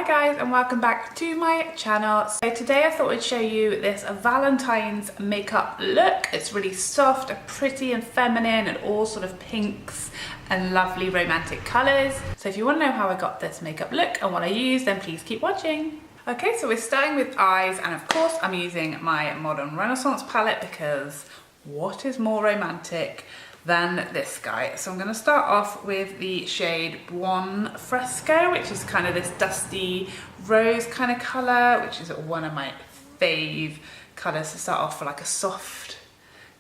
guys and welcome back to my channel. So today I thought I'd show you this Valentine's makeup look. It's really soft and pretty and feminine and all sort of pinks and lovely romantic colours. So if you want to know how I got this makeup look and what I use, then please keep watching. Okay, so we're starting with eyes, and of course I'm using my Modern Renaissance palette because what is more romantic than this guy? So I'm going to start off with the shade Buon Fresco, which is kind of this dusty rose kind of colour, which is one of my fave colours to start off for like a soft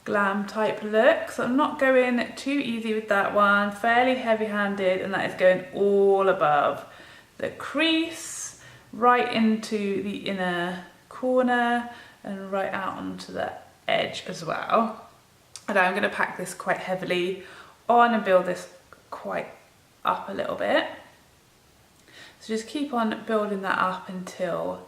glam type look. So I'm not going too easy with that one, fairly heavy handed, and that is going all above the crease, right into the inner corner and right out onto the edge as well. And I'm going to pack this quite heavily on and build this quite up a little bit. So just keep on building that up until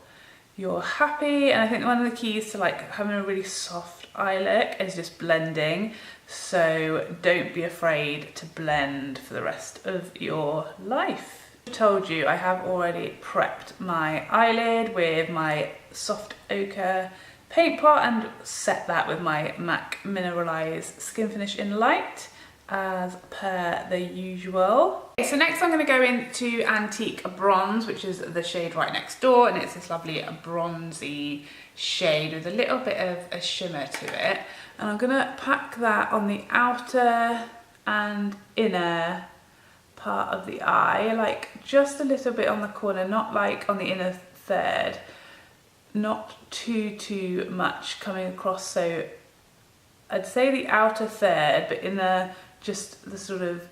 you're happy. And I think one of the keys to like having a really soft eye look is just blending. So don't be afraid to blend for the rest of your life. I told you I have already prepped my eyelid with my soft ochre paint pot and set that with my MAC Mineralized Skin Finish in Light as per the usual. Okay, so next I'm going to go into Antique Bronze, which is the shade right next door, and it's this lovely bronzy shade with a little bit of a shimmer to it. And I'm going to pack that on the outer and inner part of the eye, like just a little bit on the corner, not like on the inner third. Not too much coming across, so I'd say the outer third, but in the just the sort of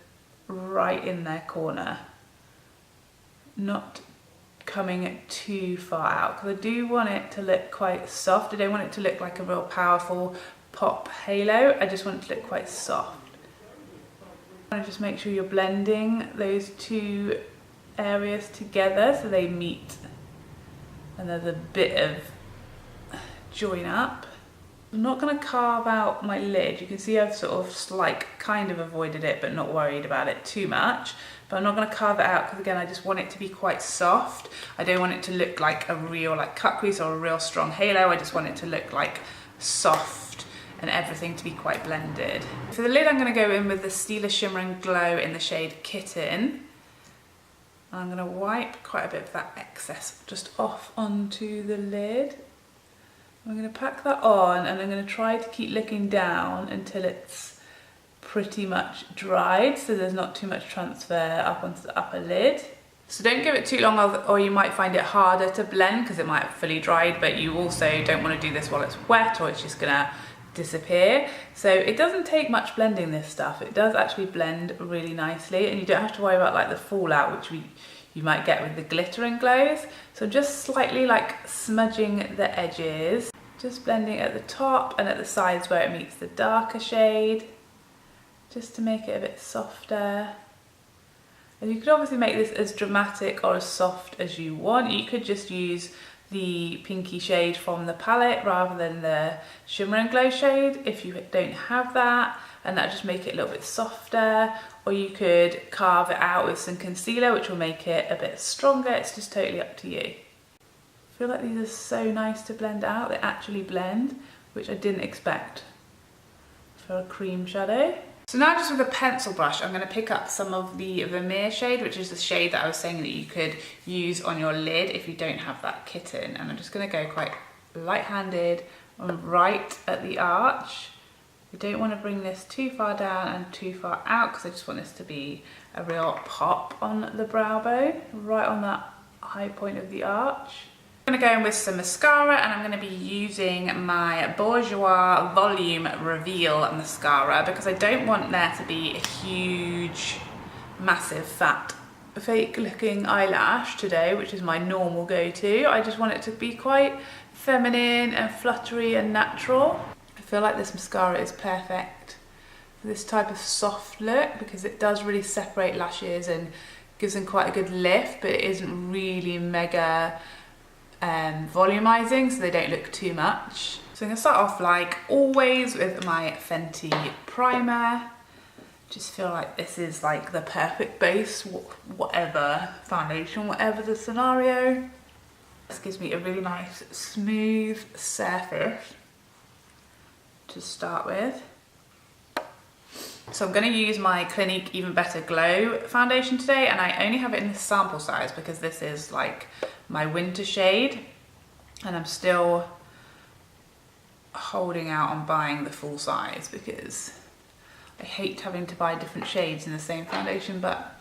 right in their corner, not coming too far out, because I do want it to look quite soft. I don't want it to look like a real powerful pop halo, I just want it to look quite soft. I want to just make sure you're blending those two areas together so they meet and there's a bit of join up. I'm not going to carve out my lid. You can see I've sort of like kind of avoided it but not worried about it too much. But I'm not going to carve it out because again I just want it to be quite soft. I don't want it to look like a real like cut crease or a real strong halo. I just want it to look like soft and everything to be quite blended. For the lid I'm going to go in with the Stila Shimmer and Glow in the shade Kitten. I'm going to wipe quite a bit of that excess just off onto the lid. I'm going to pack that on and I'm going to try to keep looking down until it's pretty much dried, so there's not too much transfer up onto the upper lid. So don't give it too long or you might find it harder to blend because it might have fully dried, but you also don't want to do this while it's wet or it's just going to disappear. So it doesn't take much blending, this stuff. It does actually blend really nicely and you don't have to worry about like the fallout which you might get with the glittering glows. So just slightly like smudging the edges, just blending at the top and at the sides where it meets the darker shade, just to make it a bit softer. And you could obviously make this as dramatic or as soft as you want. You could just use the pinky shade from the palette rather than the Shimmer and Glow shade if you don't have that, and that just make it a little bit softer. Or you could carve it out with some concealer which will make it a bit stronger. It's just totally up to you. I feel like these are so nice to blend out. They actually blend, which I didn't expect for a cream shadow. So now just with a pencil brush, I'm going to pick up some of the Vermeer shade, which is the shade that I was saying that you could use on your lid if you don't have that Kitten. And I'm just going to go quite light-handed right at the arch. I don't want to bring this too far down and too far out because I just want this to be a real pop on the brow bone, right on that high point of the arch. I'm going to go in with some mascara and I'm going to be using my Bourjois Volume Reveal mascara because I don't want there to be a huge, massive, fat, fake looking eyelash today, which is my normal go-to. I just want it to be quite feminine and fluttery and natural. I feel like this mascara is perfect for this type of soft look because it does really separate lashes and gives them quite a good lift, but it isn't really mega volumizing so they don't look too much. So I'm going to start off like always with my Fenty primer, Just feel like this is like the perfect base, whatever foundation, whatever the scenario. This gives me a really nice smooth surface to start with. So I'm going to use my Clinique Even Better Glow foundation today, and I only have it in this sample size because this is like my winter shade, and I'm still holding out on buying the full size because I hate having to buy different shades in the same foundation, but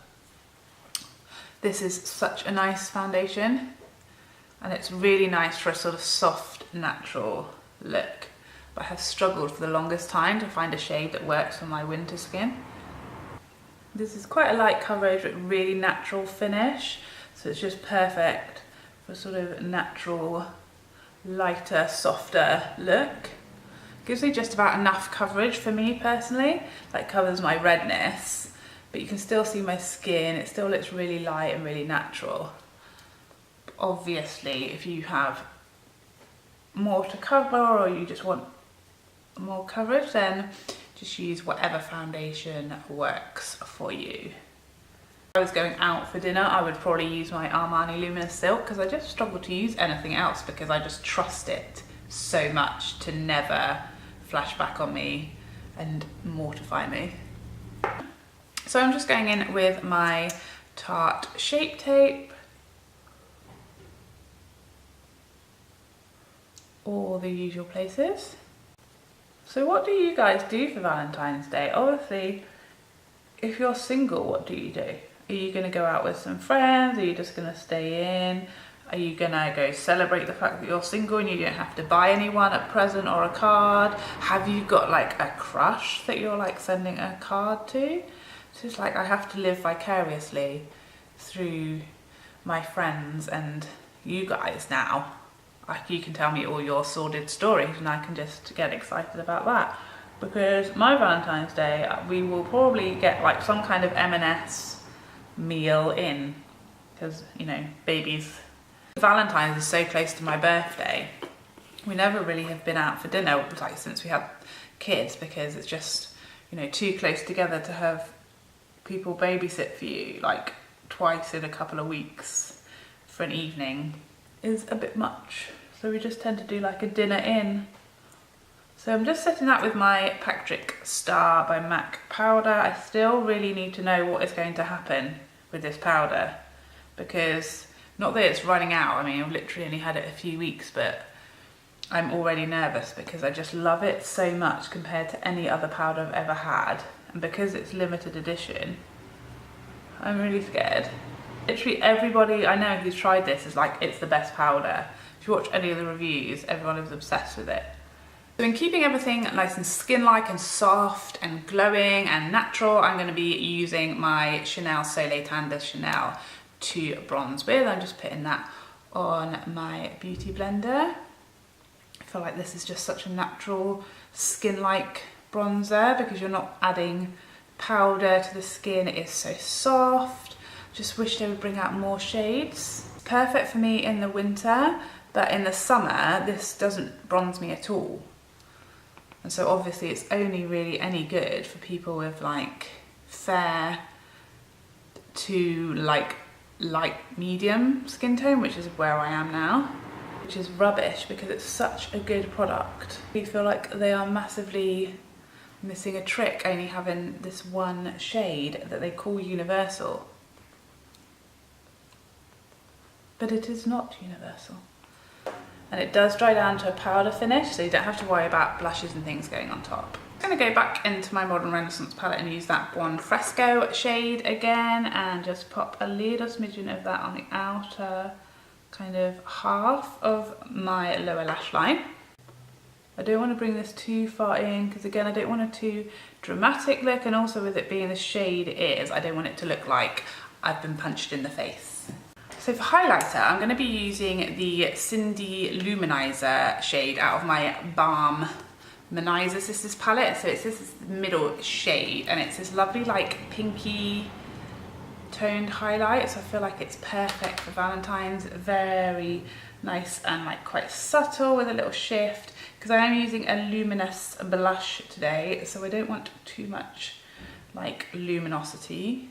this is such a nice foundation and it's really nice for a sort of soft, natural look. But I have struggled for the longest time to find a shade that works for my winter skin. This is quite a light coverage but really natural finish, so it's just perfect for sort of natural, lighter, softer look. Gives me just about enough coverage for me personally. That covers my redness, but you can still see my skin. It still looks really light and really natural. Obviously, if you have more to cover or you just want more coverage, then just use whatever foundation works for you. If I was going out for dinner, I would probably use my Armani Luminous Silk because I just struggle to use anything else because I just trust it so much to never flash back on me and mortify me. So I'm just going in with my Tarte Shape Tape, all the usual places. So what do you guys do for Valentine's Day? Obviously, if you're single, what do you do? Are you going to go out with some friends? Are you just going to stay in? Are you going to go celebrate the fact that you're single and you don't have to buy anyone a present or a card? Have you got like a crush that you're like sending a card to? So it's like I have to live vicariously through my friends and you guys now. You can tell me all your sordid stories and I can just get excited about that. Because my Valentine's Day, we will probably get like some kind of M&S meal in. Because, you know, babies. Valentine's is so close to my birthday. We never really have been out for dinner like since we had kids because it's just, you know, too close together to have people babysit for you like twice in a couple of weeks for an evening is a bit much. So we just tend to do like a dinner in. So I'm just setting that with my Patrick Starrr by MAC powder. I still really need to know what is going to happen with this powder because not that it's running out. I mean, I've literally only had it a few weeks, but I'm already nervous because I just love it so much compared to any other powder I've ever had. And because it's limited edition, I'm really scared. Literally everybody I know who's tried this is like, it's the best powder. If you watch any of the reviews, everyone is obsessed with it. So in keeping everything nice and skin-like and soft and glowing and natural, I'm going to be using my Chanel Soleil Tan de Chanel to bronze with. I'm just putting that on my beauty blender. I feel like this is just such a natural skin-like bronzer because you're not adding powder to the skin. It is so soft. Just wish they would bring out more shades. Perfect for me in the winter, but in the summer this doesn't bronze me at all. And so obviously it's only really any good for people with like fair to like light medium skin tone, which is where I am now, which is rubbish because it's such a good product. I feel like they are massively missing a trick, only having this one shade that they call universal. But it is not universal. And it does dry down to a powder finish, so you don't have to worry about blushes and things going on top. I'm going to go back into my Modern Renaissance palette and use that Buon Fresco shade again and just pop a little smidgen of that on the outer kind of half of my lower lash line. I don't want to bring this too far in because again I don't want a too dramatic look, and also with it being the shade it is, I don't want it to look like I've been punched in the face. So for highlighter, I'm going to be using the Cindy Luminizer shade out of my Balm Manizer Sisters palette. So it's this middle shade and it's this lovely like pinky toned highlight. So I feel like it's perfect for Valentine's. Very nice and like quite subtle with a little shift because I am using a luminous blush today. So I don't want too much like luminosity.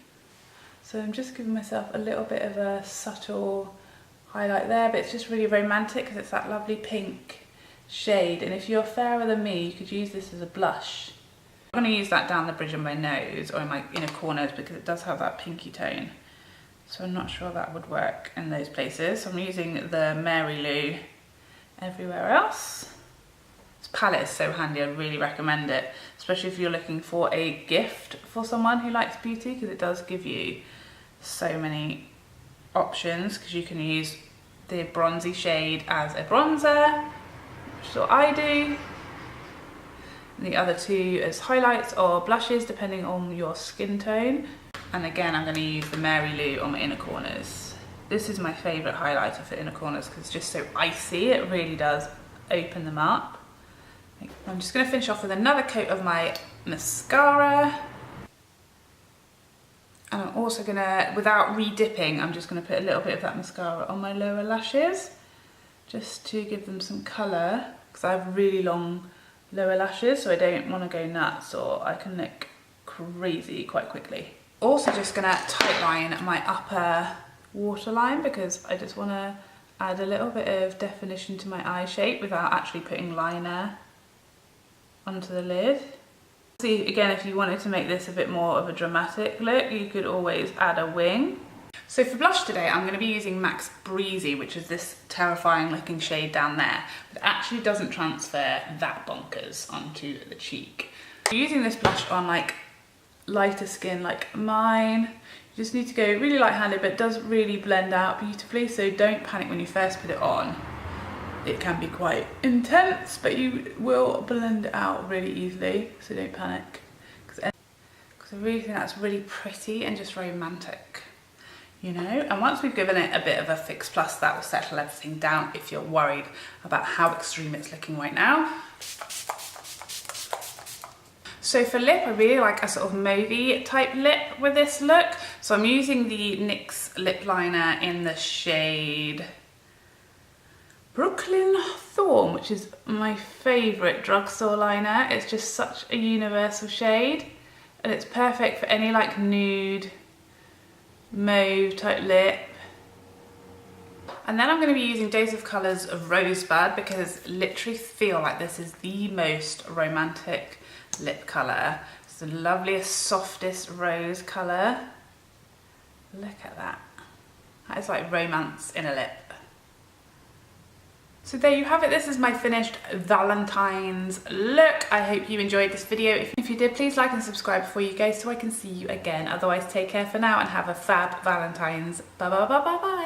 So I'm just giving myself a little bit of a subtle highlight there, but it's just really romantic because it's that lovely pink shade. And if you're fairer than me, you could use this as a blush. I'm going to use that down the bridge of my nose or in my inner corners because it does have that pinky tone. So I'm not sure that would work in those places. So I'm using the Mary Lou everywhere else. This palette is so handy, I really recommend it, especially if you're looking for a gift for someone who likes beauty, because it does give you so many options, because you can use the bronzy shade as a bronzer, which is what I do. And the other two as highlights or blushes, depending on your skin tone. And again, I'm going to use the Mary Lou on my inner corners. This is my favourite highlighter for inner corners because it's just so icy. It really does open them up. I'm just going to finish off with another coat of my mascara. And I'm also going to, without re-dipping, I'm just going to put a little bit of that mascara on my lower lashes, just to give them some colour, because I have really long lower lashes, so I don't want to go nuts or I can look crazy quite quickly. Also just going to tightline my upper waterline because I just want to add a little bit of definition to my eye shape without actually putting liner onto the lid. See, again, if you wanted to make this a bit more of a dramatic look, you could always add a wing. So for blush today, I'm going to be using MAC's Breezy, which is this terrifying looking shade down there, but it actually doesn't transfer that bonkers onto the cheek. Using this blush on like lighter skin like mine, you just need to go really light-handed, but it does really blend out beautifully, so don't panic when you first put it on. It can be quite intense, but you will blend it out really easily, so don't panic. Because I really think that's really pretty and just romantic, you know? And once we've given it a bit of a fix plus, that will settle everything down if you're worried about how extreme it's looking right now. So for lip, I really like a sort of mauvey type lip with this look. So I'm using the NYX lip liner in the shade Brooklyn Thorn, which is my favourite drugstore liner. It's just such a universal shade and it's perfect for any like nude mauve type lip. And then I'm going to be using Days of Colours of Rosebud because I literally feel like this is the most romantic lip colour. It's the loveliest, softest rose colour. Look at that. That is like romance in a lip. So there you have it. This is my finished Valentine's look. I hope you enjoyed this video. If you did, please like and subscribe before you go so I can see you again. Otherwise, take care for now and have a fab Valentine's. Bye bye bye bye bye.